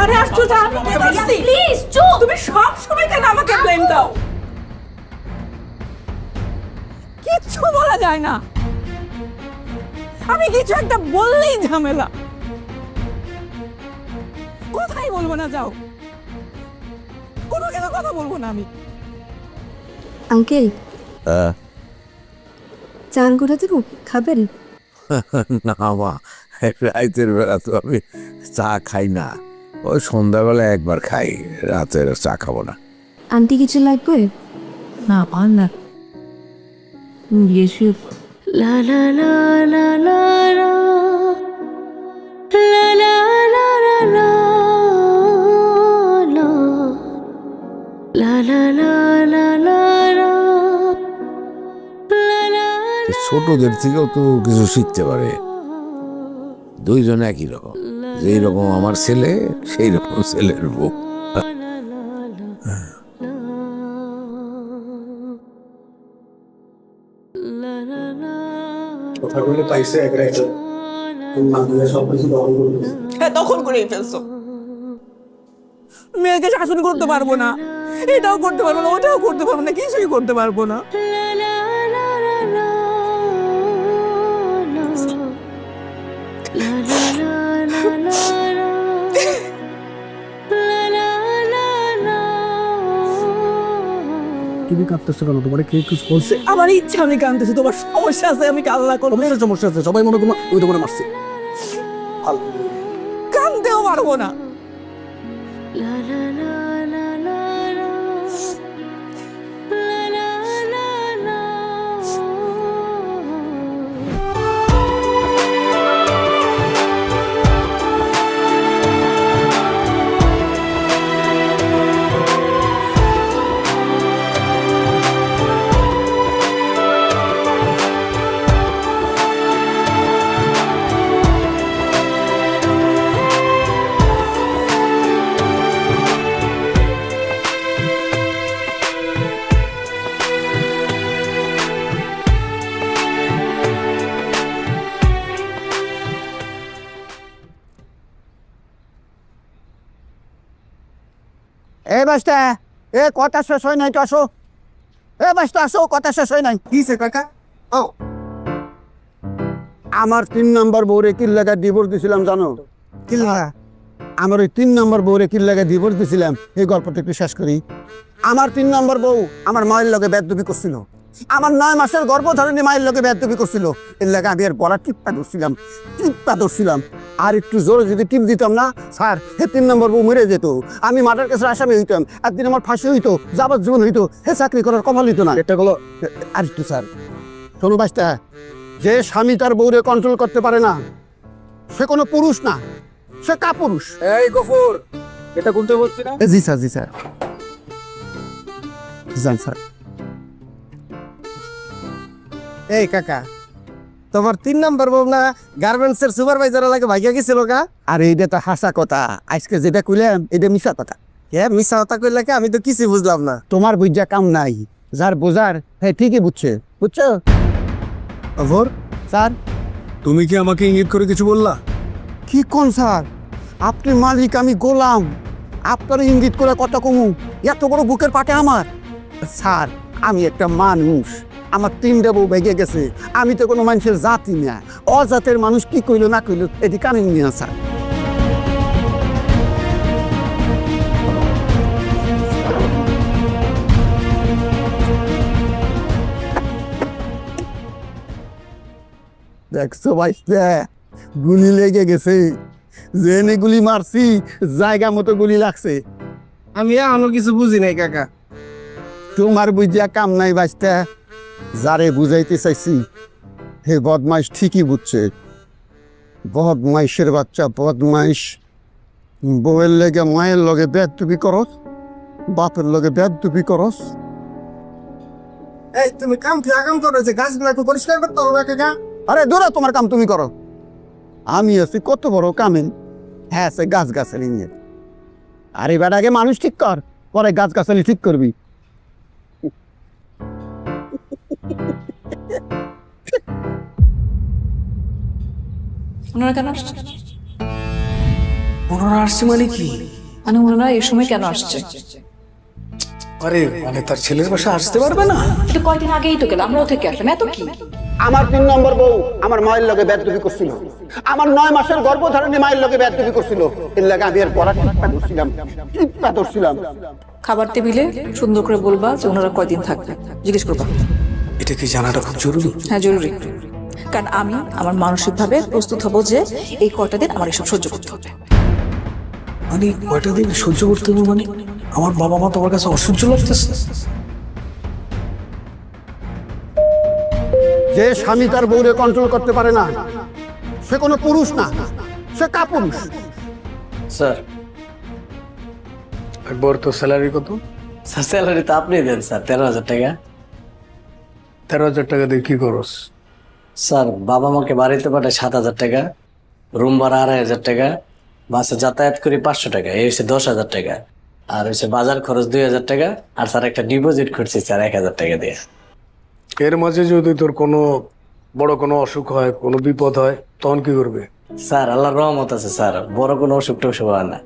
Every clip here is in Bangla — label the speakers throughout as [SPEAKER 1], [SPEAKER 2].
[SPEAKER 1] আরে আশ্চর্য, আমি কি করছি?
[SPEAKER 2] প্লিজ চুপ।
[SPEAKER 1] তুমি সব সময় কেন আমাকে ব্লেম দাও? কিচ্ছু বলা যায় না, আমি কিছু একটা বললেই ঝামেলা। কথাই বলবো না, যাও, কোনো কিছু কথা বলবো না আমি।
[SPEAKER 3] আঙ্কেল, চান করে দেবো, খাবেন?
[SPEAKER 4] না মা, রাতের বেলা তো আমি চা খাই না, ওই সন্ধ্যাবেলা একবার খাই, রাতের চা খাবো না।
[SPEAKER 3] আন্টি কিছু লাগবে?
[SPEAKER 1] না আর না,
[SPEAKER 3] ইয়েশু
[SPEAKER 2] লা লা লা লা লা লা লা লা লা লা লা লা লা লা লা লা
[SPEAKER 4] ছোটদের থেকেও তো কিছু শিখতে পারে, দুইজন একই রকম, যেই রকম আমার ছেলে সেই রকম ছেলের বউ।
[SPEAKER 5] কথা বলে পাইছে এক রাইতে সব কিছু দখল করে ফেলছে।
[SPEAKER 1] হ্যাঁ দখল করেই ফেলছো। মেয়েকে শাসন করতে পারবো না, এটাও করতে পারবো না, ওটাও করতে পারবো না, কিছুই করতে পারবো না।
[SPEAKER 5] তুমি কাঁদতেছো কেন? তোমার কে কিছু বলছে?
[SPEAKER 1] আমার ইচ্ছা, আমি কাঁদতেছি। তোমার সমস্যা আছে, আমি কান্না করবো।
[SPEAKER 5] তোমার সমস্যা আছে, সবাই মনে করো ওই তোমার মারছে।
[SPEAKER 1] কাঁদতেও পারবো না।
[SPEAKER 6] এ বাস্তা, এ কথা শেষ হয় নাই তো, আসো। এ বাস্তা আসো, কথা শেষ হয় নাই।
[SPEAKER 5] কিসে কাকা? ও
[SPEAKER 6] আমার 3 নম্বর বউরে কি লাগা ডিভোর্স দিছিলাম জানো?
[SPEAKER 5] কি লাগা?
[SPEAKER 6] আমার ওই 3 নম্বর বউরে কি লাগা ডিভোর্স দিছিলাম, এই গল্পটা একটু শেষ করি। আমার 3 নম্বর বউ আমার মায়ের লগে বেদবি করছিল, আমার 9 মাসের গর্ভধারণী মায়ের লগে বেদবি করছিল। এর লাগে আমি আর বড় টিপটা ধরছিলাম। আর একটু জোরে যদি টিপ দিতাম না স্যার, হে 3 নম্বর বউ মরে যেত, আমি মার্ডার কেসের আসামি হইতাম, একদিন আমার ফাঁসি হইতো, যাবজ্জীবন হইতো, হে চাকরি করার কপাল হইতো না। এটা হলো আর একটু স্যার শোনো বাস্তা, যে স্বামী তার বউরে কন্ট্রোল করতে পারে না সে কোনো পুরুষ না, সে কাপুরুষ।
[SPEAKER 5] এই গফুর, এটা বলতে বলছি না?
[SPEAKER 6] জি স্যার, জি স্যার, যান স্যার।
[SPEAKER 5] এই কাকা, তোমার 3 নাম্বার বউ না গার্মেন্টস এর সুপারভাইজার লাগে ভাইয়া গেছিল গা?
[SPEAKER 6] আর এইটা তো হাসা কথা, আজকে যেটা কইলাম এটা মিশা কথা।
[SPEAKER 5] কে মিছা কথা কইলা কে? আমি তো কিছু বুঝলাম না।
[SPEAKER 6] তোমার বুঝা কাম নাই, যার বোঝার হ্যাঁ ঠিকই বুঝছে, বুঝছো
[SPEAKER 5] গফুর,
[SPEAKER 6] স্যার?
[SPEAKER 5] তুমি কি আমাকে ইঙ্গিত করে কিছু বললা?
[SPEAKER 6] কি কোন স্যার? আপনি মালিক, আমি গোলাম, আপনার ইঙ্গিত করে কথা কমু? এত বড় বুকের পাটে আমার? স্যার আমি একটা মানুষ, আমার 3টা বউ ভেঙে গেছে, আমি তো কোনো মানুষের জাতি না, অজাতের মানুষ কি কইলো না কইলো এদিকে কানে নিয়ে স্যার। দেখছো ভাই, গুলি লেগে গেছে, জেনে গুলি মারছি জায়গা মতো গুলি লাগছে।
[SPEAKER 5] আমি এখনো কিছু বুঝি নাই কাকা।
[SPEAKER 6] তোমার বুঝিয়া কাম নাই বাঁচতে, যারে বুঝাইতে চাইছি হে বদমাইশ ঠিকই বুঝছে। বদমাইশের বাচ্চা বদমাইশ, বউয়ের লেগে মায়ের লগে বেদবি করস, বাপের লগে বেদবি করস।
[SPEAKER 5] এই তুমি কাম কি আগাম করো, যে গাছগুলো একটু পরিষ্কার করতে হবে কাকা?
[SPEAKER 6] আরে দূরা, তোমার কাম তুমি করো, আমি আছি কত বড় কামেন। হ্যাঁ সে গাছ গাছালি নিয়ে, আর এবার আগে মানুষ ঠিক কর, পরে গাছ গাছালি ঠিক করবি।
[SPEAKER 1] ওনারা কেন আসছে?
[SPEAKER 7] ওনারা আসছে মানে কি?
[SPEAKER 1] মানে ওনারা এই সময় কেন আসছে?
[SPEAKER 7] আরে মানে তার ছেলের বাসা আসতে পারবে না?
[SPEAKER 1] এটা কয়দিন আগেই তো গেল, আমরাও থেকে আসলাম, এত কি?
[SPEAKER 6] আমার 3 নম্বর বউ আমার মায়ের লগে বেয়াদবি করছিল। আমার 9 মাসের গর্ভধারণী মায়ের লগে বেয়াদবি করছিল। এর লাগে আমি এর পড়া টিপা ধরছিলাম।
[SPEAKER 1] খাবার টেবিলে সুন্দর করে বলবা যে ওনারা কয়দিন থাকবে, জিজ্ঞেস করবা।
[SPEAKER 7] এটা কি জানাটা খুব জরুরি?
[SPEAKER 1] হ্যাঁ জরুরি, কারণ আমি আমার মানসিকভাবে প্রস্তুত হব যে এই কয়টা দিন আমার এসব সহ্য করতে হবে।
[SPEAKER 7] মানে কয়টা দিন সহ্য করতে হবে? মানে আমার বাবা মা তোমার কাছে অসহ্য লাগতেছে?
[SPEAKER 6] যে স্বামী তার বউরে কন্ট্রোল করতে পারে না সে কোনো পুরুষ না, সে কাপুরুষ।
[SPEAKER 7] স্যার একবার তো স্যালারি কত?
[SPEAKER 8] স্যার স্যালারি তো আপনি দেন স্যার, 13,000 টাকা।
[SPEAKER 7] 13,000 টাকা দিয়ে কি করস?
[SPEAKER 8] স্যার বাবা মাকে বাড়িতে পাঠায় 7,000 টাকা, রুম ভাড়া 2,500 টাকা, বাসে যাতায়াত করি 500 টাকা, এই হচ্ছে 10,000 টাকা। আর হচ্ছে বাজার খরচ 2,000 টাকা। আর স্যার একটা ডিপোজিট করছি স্যার 1,000 টাকা দিয়ে।
[SPEAKER 7] এর মাঝে যদি তোর কোনো বড় কোনো অসুখ হয়, কোনো বিপদ হয়, তখন কি করবে?
[SPEAKER 8] স্যার আল্লাহর রহমত আছে স্যার, বড় কোনো অসুখ টসুখ হয় না।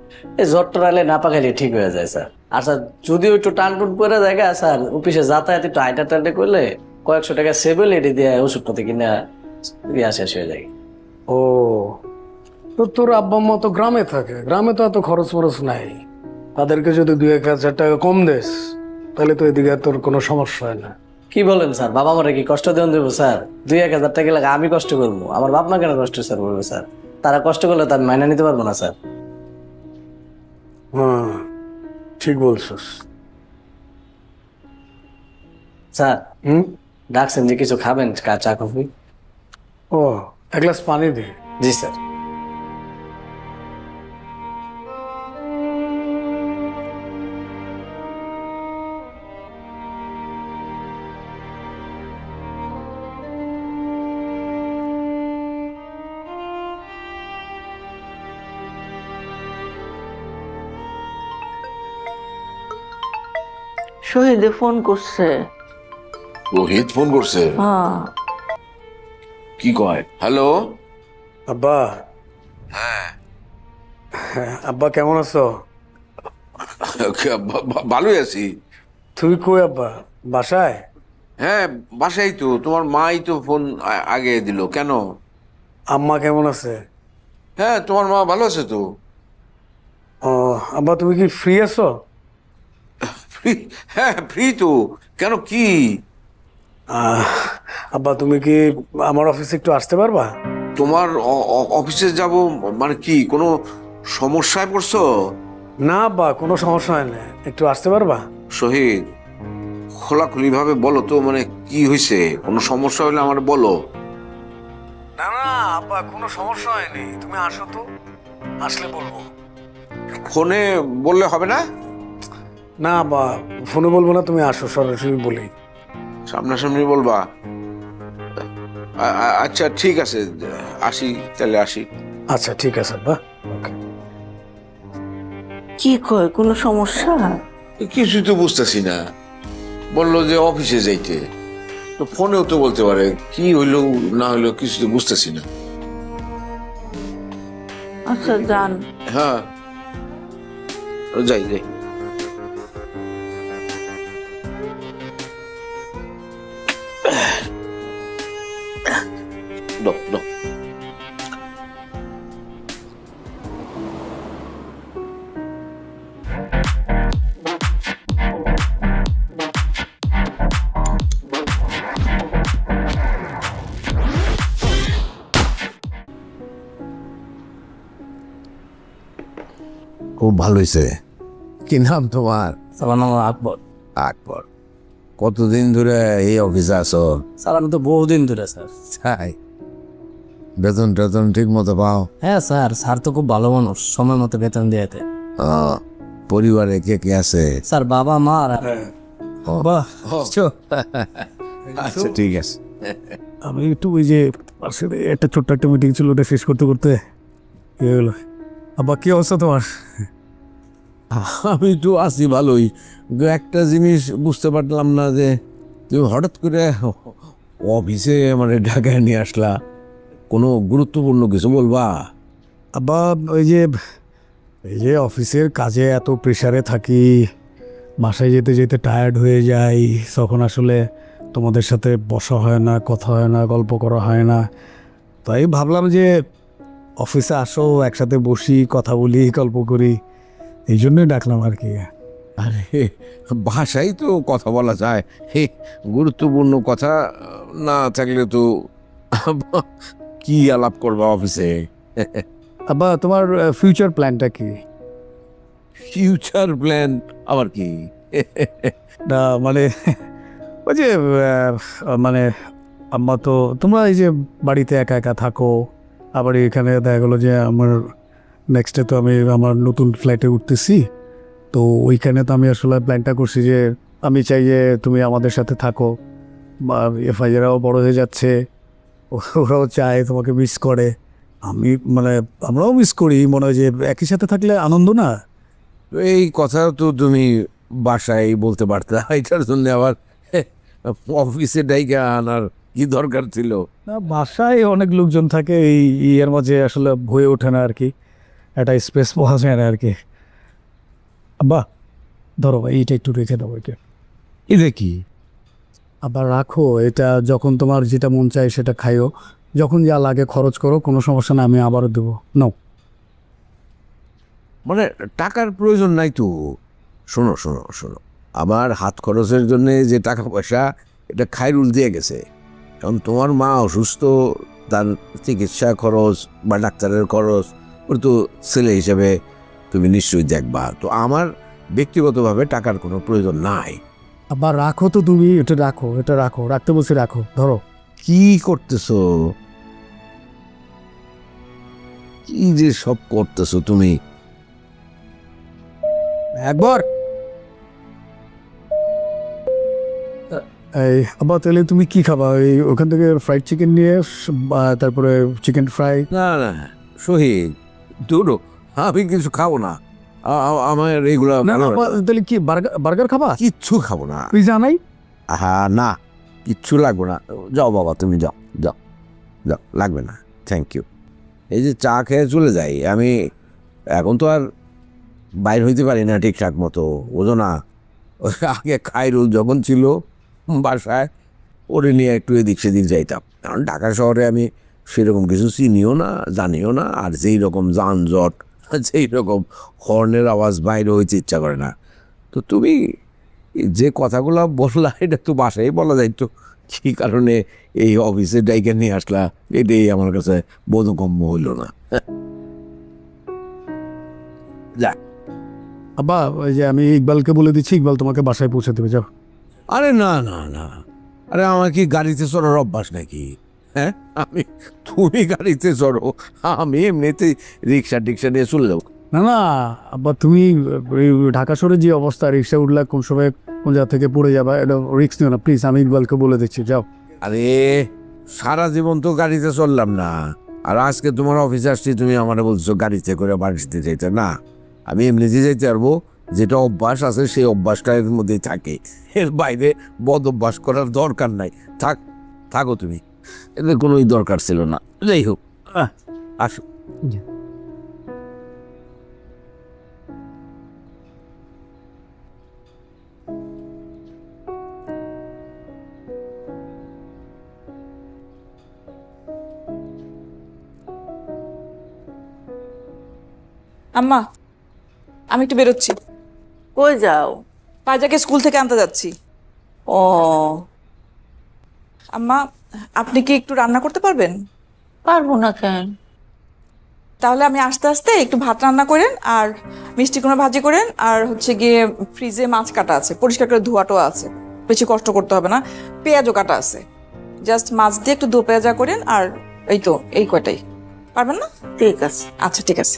[SPEAKER 8] এই জ্বর টর আলে না পাকাইলে ঠিক হয়ে যায় স্যার। আর স্যার যদিও একটু টান টুন করে দেখা স্যার, অফিসে যাতায়াত একটু হাইটা টাইটে করলে কয়েকশো টাকা সেভেল এটি দিয়ে ওষুধপাতি কিনা শেষ হয়ে যায়।
[SPEAKER 7] ও তো তোর আব্বা মা তো গ্রামে থাকে, গ্রামে তো এত খরচ ফরচ নাই। তাদেরকে যদি 2-1,000 টাকা কম দেস তাহলে তো এদিকে তোর কোনো সমস্যা হয় না।
[SPEAKER 8] কি বলেন স্যার, বাবা মারে কি কষ্ট দেন দেবো স্যার? 2-1,000 টাকা লাগে আমি কষ্ট করবো, আমার বাপ মা কেন কষ্ট স্যার করবে স্যার? তারা কষ্ট করলে তার মাইনা নিতে পারবো না স্যার।
[SPEAKER 7] হ্যাঁ ঠিক বলছিস।
[SPEAKER 8] স্যার
[SPEAKER 7] হুম,
[SPEAKER 8] ডাকছেন যে কিছু খাবেন, চা কফি?
[SPEAKER 7] ও 1 গ্লাস পানি দে।
[SPEAKER 8] জি স্যার।
[SPEAKER 9] শহীদে ফোন করছে।
[SPEAKER 4] রোহিত ফোন করছে?
[SPEAKER 9] হ্যাঁ
[SPEAKER 4] কি কয়? হ্যালো।
[SPEAKER 7] আব্বা। হ্যাঁ আব্বা কেমন আছো?
[SPEAKER 4] ভালোই আছি।
[SPEAKER 7] তুই কই আব্বা? বাসায়?
[SPEAKER 4] হ্যাঁ বাসাই তো। তোমার মাই তো ফোন আগে দিল। কেন?
[SPEAKER 7] আম্মা কেমন আছে?
[SPEAKER 4] হ্যাঁ তোমার মা ভালো আছে তো।
[SPEAKER 7] ও আব্বা তুমি কি ফ্রি আছো?
[SPEAKER 4] হ্যাঁ ফ্রি তো। কেন কি?
[SPEAKER 7] আব্বা তুমি কি আমার অফিসে একটু আসতে পারবা?
[SPEAKER 4] তোমার অফিসে যাব মানে কি কোনো সমস্যায় পড়ছো?
[SPEAKER 7] না আব্বা কোনো সমস্যা হয় না, একটু আসতে পারবা?
[SPEAKER 4] শহীদ খোলাখুলি ভাবে বলো তো, মানে কি হয়েছে? কোনো সমস্যা হলে আমার বলো।
[SPEAKER 7] না না আব্বা কোনো সমস্যা হয়নি, তুমি আসো তো, আসলে বলবো।
[SPEAKER 4] ফোনে বললে হবে না?
[SPEAKER 7] না আব্বা ফোনে বলবো না, তুমি আসো সরাসরি বলি।
[SPEAKER 4] সামনাসামনি বলবা? আচ্ছা ঠিক আছে, আসি তাহলে আসি।
[SPEAKER 7] আচ্ছা ঠিক আছে আব্বা, ওকে।
[SPEAKER 9] কি কয়, কোনো সমস্যা?
[SPEAKER 4] কিছুই তো বুঝতেছি না। বললো যে অফিসে যাইতে, তো ফোনেও তো বলতে পারে। কি হইলো না হইলো কিছু তো বুঝতেছি না।
[SPEAKER 9] আচ্ছা যান।
[SPEAKER 4] হ্যাঁ যাই যাই। দাও দাও। খুব ভালো হয়েছে। কি নাম তোমার?
[SPEAKER 8] স্যার নাম আকবর।
[SPEAKER 4] আকবর। কতদিন ধরে এই অফিসে আছো?
[SPEAKER 8] স্যার আমি তো বহুদিন ধরে স্যার।
[SPEAKER 4] তাই? বেতন টেতন ঠিক মতো পাও?
[SPEAKER 8] হ্যাঁ স্যার, স্যার তো খুব ভালো মানুষ, সময় মতো বেতন দিয়েতে।
[SPEAKER 4] পরিবারে কে কে আছে?
[SPEAKER 8] স্যার বাবা মা আর
[SPEAKER 4] বাহ, আচ্ছা ঠিক আছে।
[SPEAKER 7] আমি একটু ওই যে আসলে একটা ছোট্ট একটা মিটিং ছিল, ওটা শেষ করতে করতে কি হলো। আব্বা কি অবস্থা তোমার?
[SPEAKER 4] আমি তো আছি ভালোই। একটা জিনিস বুঝতে পারলাম না যে তুমি হঠাৎ করে অফিসে মানে ঢাকায় নিয়ে আসলা। কোনো গুরুত্বপূর্ণ কিছু বলবা?
[SPEAKER 7] আব্বা ওই যে এই যে অফিসের কাজে এত প্রেশারে থাকি, বাসায় যেতে যেতে টায়ার্ড হয়ে যাই, তখন আসলে তোমাদের সাথে বসা হয় না, কথা হয় না, গল্প করা হয় না। তাই ভাবলাম যে অফিসে আসো, একসাথে বসি, কথা বলি, গল্প করি, এই জন্যই ডাকলাম আর কি।
[SPEAKER 4] আরে ভাষাই তো কথা বলা যায়, হে গুরুত্বপূর্ণ কথা না থাকলে তো কি আলাপ করবা অফিসে?
[SPEAKER 7] আব্বা, তোমার ফিউচার প্ল্যানটা কি?
[SPEAKER 4] ফিউচার প্ল্যান আবার কি?
[SPEAKER 7] না মানে ওই যে মানে আম্মা তো, তোমরা এই যে বাড়িতে একা একা থাকো, আবার এখানে দেখা গেলো যে আমার নেক্সটে তো আমি আমার নতুন ফ্ল্যাটে উঠতেছি, তো ওইখানে তো আমি আসলে প্ল্যানটা করছি যে আমি চাই যে তুমি আমাদের সাথে থাকো। এফআইআরাও বড় হয়ে যাচ্ছে, ওরাও চায়, তোমাকে মিস করে, আমি মানে আমরাও মিস করি, মনে হয় যে একই সাথে থাকলে আনন্দ না।
[SPEAKER 4] তো এই কথা তো তুমি বাসায় বলতে পারতে, এটার জন্য আবার অফিসে ডাইকা আনার কি দরকার ছিল?
[SPEAKER 7] না, বাসায় অনেক লোকজন থাকে, এই ইয়ের মাঝে আসলে হয়ে ওঠে না আর কি, একটা স্পেস পাওয়া যায় না আর কি। আব্বা ধরো এইটা একটু রেখে দেবো, এটা
[SPEAKER 4] এটা কি?
[SPEAKER 7] আবার রাখো, এটা যখন তোমার যেটা মন চায় সেটা খাইও, যখন যা লাগে খরচ করো, কোনো সমস্যা না, আমি আবারও দেবো। নাও।
[SPEAKER 4] মানে টাকার প্রয়োজন নাই তো। শোনো শোনো শোনো, আমার হাত খরচের জন্য যে টাকা পয়সা, এটা খায়রুল দিয়ে গেছে। কারণ তোমার মা অসুস্থ, তার চিকিৎসা খরচ বা ডাক্তারের খরচ ওর তো ছেলে হিসেবে তুমি নিশ্চয়ই দেখবা। তো আমার ব্যক্তিগতভাবে টাকার কোনো প্রয়োজন নাই।
[SPEAKER 7] আবার রাখো তো তুমি, এটা রাখো, এটা রাখো, রাখতে বলছি রাখো, ধরো।
[SPEAKER 4] কি করতেছো? কি যে সব করতেছো তুমি?
[SPEAKER 7] একবার এই আবার তাহলে তুমি কি খাবা? এই ওখান থেকে ফ্রাইড চিকেন নিয়ে তারপরে চিকেন ফ্রাই।
[SPEAKER 4] না না শহীদ, দুটো আমি কিছু খাবো না। আমার এগুলো
[SPEAKER 7] না না, তাহলে কি বার্গার খাবা?
[SPEAKER 4] কিচ্ছু খাবো না।
[SPEAKER 7] পিজা নাই?
[SPEAKER 4] হ্যাঁ না, কিচ্ছু লাগবে না। যাও বাবা, তুমি যাও যাও যাও, লাগবে না, থ্যাংক ইউ। এই যে চা খেয়ে চলে যাই আমি, এখন তো আর বাইর হইতে পারি না ঠিকঠাক মতো, বোঝো না। আগে খায়রুল যখন ছিল বাসায়, ওরে নিয়ে একটু এদিক সেদিক যাইতাম। কারণ ঢাকা শহরে আমি সেরকম কিছু চিনিও না, জানিও না, আর যেই রকম যানজট, যেই রকম হর্নের আওয়াজ, বাইরে হইতে ইচ্ছা করে না। তো তুমি যে কথাগুলো বললা, এটা তো বাসায় বলা যাইতো, কী কারণে এই অফিসে ডাইকে নিয়ে আসলা, এটাই আমার কাছে বোধগম্য হইল না। যাক,
[SPEAKER 7] আব্বা ওই যে আমি ইকবালকে বলে দিচ্ছি, ইকবাল তোমাকে বাসায় পৌঁছে দেবে, যাও।
[SPEAKER 4] আরে না না না, আরে আমার কি গাড়িতে চড়ার অভ্যাস নাকি? হ্যাঁ, তুমি গাড়িতে চড়ো, আমি এমনিতেই রিক্সা টিক্সা নিয়ে চলে যাবো।
[SPEAKER 7] না না আব্বা, তুমি এই ঢাকা শহরে যে অবস্থা, রিক্সা উঠলে কোন সময় কোন জায়গা থেকে পড়ে যাবা, এটা রিক্স নিও না প্লিজ, আমি ইকবালকে বলে দিচ্ছি, যাও।
[SPEAKER 4] আরে সারা জীবন তো গাড়িতে চললাম না, আর আজকে তোমার অফিসে আসছি, তুমি আমার বলছো গাড়িতে করে বাড়িতে যেতে। না, আমি এমনিতে যেতে পারবো, যেটা অভ্যাস আছে সেই অভ্যাসটা এর মধ্যেই থাকে, এর বাইরে বদ অভ্যাস করার দরকার নাই। থাকো তুমি, এদের কোনোই দরকার ছিল না। যাই হোক, আসো।
[SPEAKER 1] আম্মা, আমি একটু বেরোচ্ছি।
[SPEAKER 9] কই যাও?
[SPEAKER 1] পায়জাকে স্কুল থেকে আনতে যাচ্ছি।
[SPEAKER 9] ও,
[SPEAKER 1] আম্মা, আপনি কি একটু রান্না করতে পারবেন?
[SPEAKER 9] পারবো না কেন?
[SPEAKER 1] তাহলে আমি আস্তে আস্তে একটু ভাত রান্না করেন, আর মিষ্টি কুমড়া ভাজি করেন, আর হচ্ছে গিয়ে ফ্রিজে মাছ কাটা আছে, পরিষ্কার করে ধোয়াটাও আছে, বেশি কষ্ট করতে হবে না। পেঁয়াজও কাটা আছে, জাস্ট মাছ দিয়ে একটু দো পেঁয়াজা করেন, আর এই তো এই কয়টাই। পারবেন না?
[SPEAKER 9] ঠিক আছে,
[SPEAKER 1] আচ্ছা ঠিক আছে,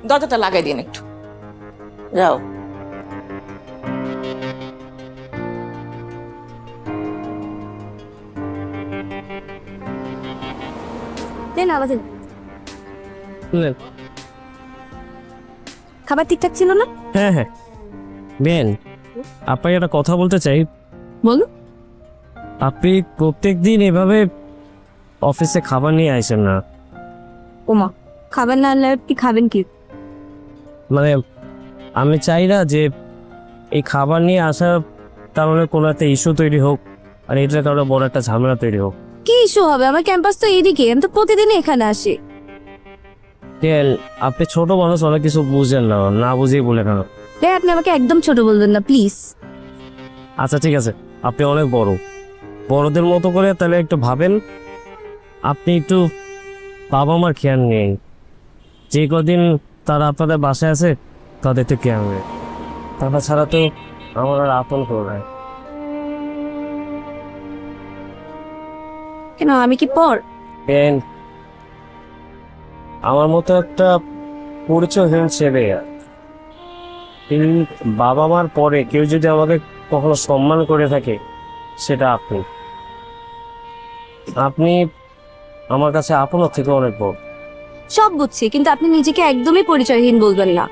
[SPEAKER 1] দরজাটা লাগাই দিন একটু।
[SPEAKER 9] যাও।
[SPEAKER 3] দেন আলাদা খাবার ঠিকঠাক ছিল না?
[SPEAKER 10] হ্যাঁ হ্যাঁ বেন, আপনাকে একটা কথা বলতে চাই।
[SPEAKER 3] বলো।
[SPEAKER 10] আপনি প্রত্যেক দিন এভাবে অফিসে খাবার নিয়ে আসেন না।
[SPEAKER 3] ওমা, খাবার না আনলে কি খাবেন কি?
[SPEAKER 10] মানে আমি চাই না যে এই খাবার নিয়ে আসার কারণে কোনো একটা ইস্যু তৈরি হোক, আর এটার কারণে বড় একটা ঝামেলা তৈরি হোক।
[SPEAKER 3] কি ইস্যু হবে? আমার ক্যাম্পাস তো এইদিকে, আমি তো প্রতিদিনই এখানে আসি।
[SPEAKER 10] কেন আপনি ছোট মানুষ, অনেক কিছু বুঝেন না, না বুঝেই বলে কেন?
[SPEAKER 3] আপনি আমাকে একদম ছোট বলবেন না প্লিজ।
[SPEAKER 10] আচ্ছা ঠিক আছে, আপনি অনেক বড়, বড়দের মতো করে তাহলে একটু ভাবেন। আপনি একটু বাবা মার খেয়াল নেই, যে কদিন তারা আপনাদের বাসায় আছে তাদের একটু খেয়াল নেই, তারা ছাড়া তো আমার আর আপন করে নাই।
[SPEAKER 3] কেন, আমি কি পর?
[SPEAKER 10] কেন আমার মতো একটা পরিচয়হীন ছেলে, তিনি বাবা মার পরে কেউ যদি আমাকে কখনো সম্মান করে থাকে সেটা আপনি। আপনি আমার কাছে আপনার থেকে অনেক বড়।
[SPEAKER 3] সব বুঝছি, কিন্তু আপনি নিজেকে একদমই পরিচয়হীন বলবেন না।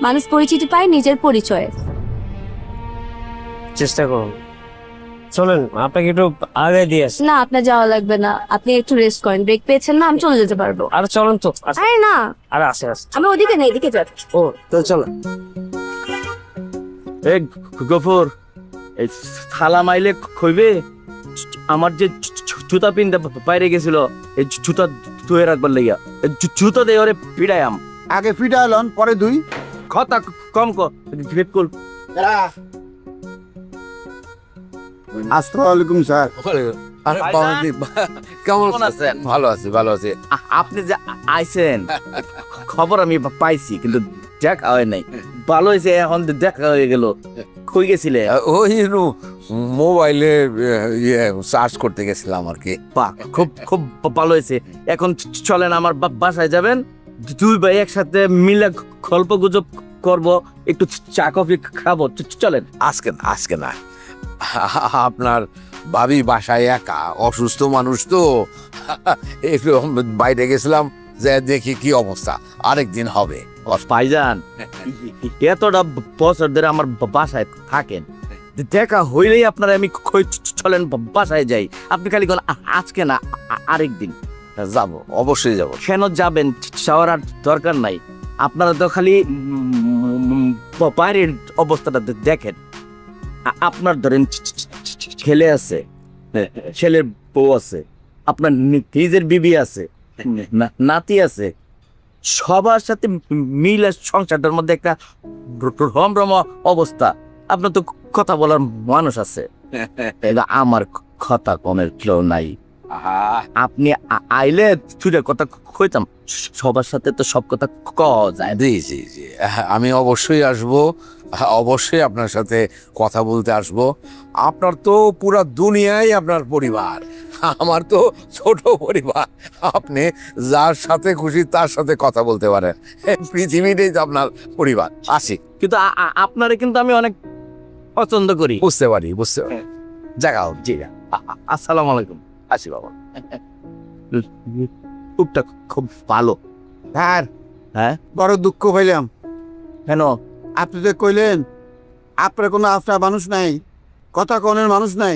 [SPEAKER 3] মানুষ পরিচিতি পায় নিজের পরিচয়ে।
[SPEAKER 10] চেষ্টা করুন, চলেন আপনাকে একটু আগে দিয়ে আসি।
[SPEAKER 3] না, আপনার যাওয়া লাগবে না, আপনি একটু রেস্ট করেন, ব্রেক পেয়েছেন না, আমি চলে যেতে পারবো।
[SPEAKER 10] আর চলেন তো।
[SPEAKER 3] আরে না,
[SPEAKER 10] আরে আসে আসে।
[SPEAKER 3] আমি ওদিকে না এদিকে যাচ্ছি।
[SPEAKER 10] ও তো চলো।
[SPEAKER 8] এ গফর, এই থালা মাইলে খইবে, আমার যে জুতা পিনতে বাইরে গেছিল এই জুতা ধুয়ে রাখবার লাগিয়া, জুতা দিয়ে ওরে পিড়ায়াম।
[SPEAKER 6] আগে ফিটা এলন পরে দুই
[SPEAKER 8] কথা কম কর।
[SPEAKER 6] আসসালামু আলাইকুম স্যার।
[SPEAKER 8] কেমন আছেন?
[SPEAKER 4] ভালো আছি, ভালো আছি।
[SPEAKER 8] আপনি যে আইছেন খবর আমি পাইছি, কিন্তু দেখা হয় নাই। ভালো হয়েছে, এখন দেখা হয়ে গেল। কই গেছিলে?
[SPEAKER 4] ওই মোবাইলে সার্চ করতে গেছিলাম আর কি।
[SPEAKER 8] বাহ, খুব খুব ভালো হয়েছে। এখন চলেন আমার বাসায় যাবেন, দুই ভাই একসাথে মিলে গল্প গুজব করবো, একটু চা কফি খাবো। চলেন।
[SPEAKER 4] আজকে না, আপনার ভাবি বাসায় একা, অসুস্থ মানুষ তো, একটু বাইরে গেছিলাম, যে দেখি কি অবস্থা, আরেকদিন হবে।
[SPEAKER 8] ভাইজান, এতটা বছর ধরে আমার বাসায় থাকেন, দেখা হইলেই আপনারা আমি চলেন বাসায় যাই। আপনি খালি কোন আজকে না আরেকদিন।
[SPEAKER 4] যাব, অবশ্যই যাব।
[SPEAKER 8] কেন যাবেন? যাওয়ার আর দরকার নাই। আপনারা তো খালি বাইরের অবস্থাটা দেখেন। আপনার ধরেন ছেলে আছে, ছেলের বউ আছে, আপনার নিজের বিবি আছে, নাতি আছে, সবার সাথে মিলে সংসারটার মধ্যে একটা রমরমা অবস্থা। আপনার তো কথা বলার মানুষ আছে, আমার কথা কমের কেউ নাই। আপনি আইলে ছুটে কথা কইতাম, সবার সাথে তো সব কথা কওয়া যায়।
[SPEAKER 4] জি জি জি, আমি অবশ্যই আসবো, অবশ্যই আপনার সাথে কথা বলতে আসবো। আপনার তো পুরা দুনিয়াই আপনার পরিবার, আমার তো ছোট পরিবার। আপনি যার সাথে খুশি তার সাথে কথা বলতে পারেন, পৃথিবীটাই তো আপনার পরিবার। আসি।
[SPEAKER 8] কিন্তু আপনারে কিন্তু আমি অনেক পছন্দ করি।
[SPEAKER 4] বুঝতে পারি, বুঝতে পারি। জাগাও।
[SPEAKER 8] জি, আসসালামু আলাইকুম। আসি বাবা। খুবটা খুব ভালো।
[SPEAKER 6] স্যার,
[SPEAKER 8] হ্যাঁ,
[SPEAKER 6] বড় দুঃখ পাইলাম।
[SPEAKER 8] কেন?
[SPEAKER 6] আপনি যে কইলেন আপনার কোনো আপনার মানুষ নাই, কথা কনের মানুষ নাই,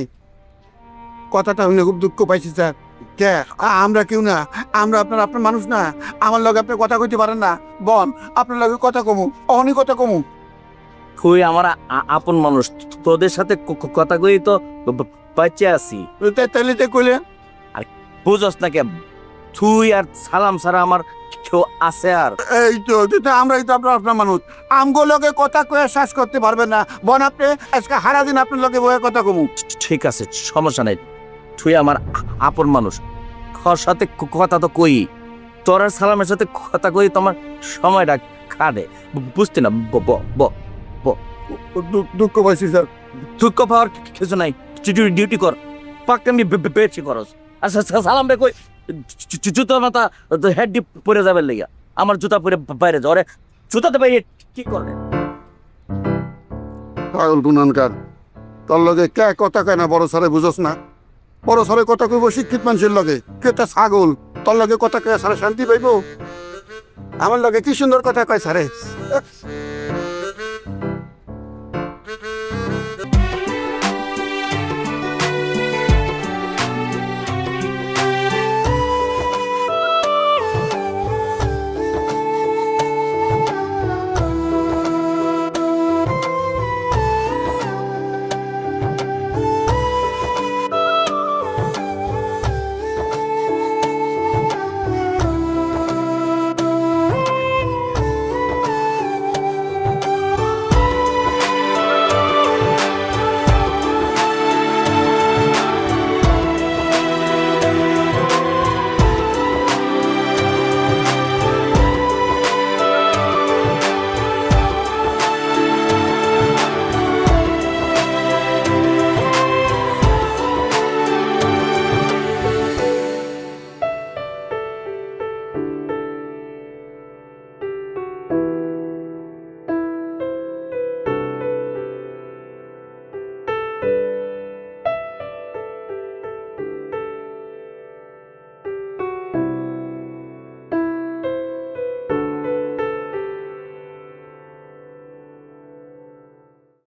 [SPEAKER 6] কথাটা শুনে খুব দুঃখ পাইছি স্যার। কে আমরা কেউ না, আমরা আপনার মানুষ না। আমার লগে আপনি কথা কইতে পারেন না, বন আপনার লগে কথা কমু, অহনি কথা কমু।
[SPEAKER 8] খুবই আমার আপন মানুষ, তোদের সাথে কথা কই তো বাচ্চা আছি।
[SPEAKER 6] তাইলে তো কইলেন
[SPEAKER 8] বুঝস না কে? তুই আর সালাম ছাড়া আমার কেউ আছে? আর
[SPEAKER 6] এই তো আমরাই তো আপনার মানুষ, আমগো লগে কথা কয়ে শ্বাস করতে পারবেন না, বন আপনি আজকে হারা দিন আপনার লগে বয়ে কথা কমু।
[SPEAKER 8] ঠিক আছে, সমস্যা নাই। তুই আমার আপন মানুষ, তোর সাথে কথা তো কই, তোর আর সালামের সাথে কথা কই, তোমার সময়টা কাটে, বুঝতে না?
[SPEAKER 6] দুঃখ পাইছি স্যার।
[SPEAKER 8] দুঃখ পাওয়ার কিছু নাই, ডিউটি কর, পাক্কা আমি বেশি খরচ। আচ্ছা সালাম রে কই, জুতো মাথা হেড ডিপ পরে যাবে লেগা, আমার জুতা পরে বাইরে যাও। জুতাতে বাইরে কি করবে?
[SPEAKER 6] পাগল গুনানকার, তোর লগে কে কথা কয় না? বড় সারে বুঝস না? বড় সারে কথা কইব শিক্ষিত মানুষের লগে, কেটা ছাগল তোর লগে কথা কয়ে সারে শান্তি পাইব? আমার লগে কি সুন্দর কথা কয় সারে।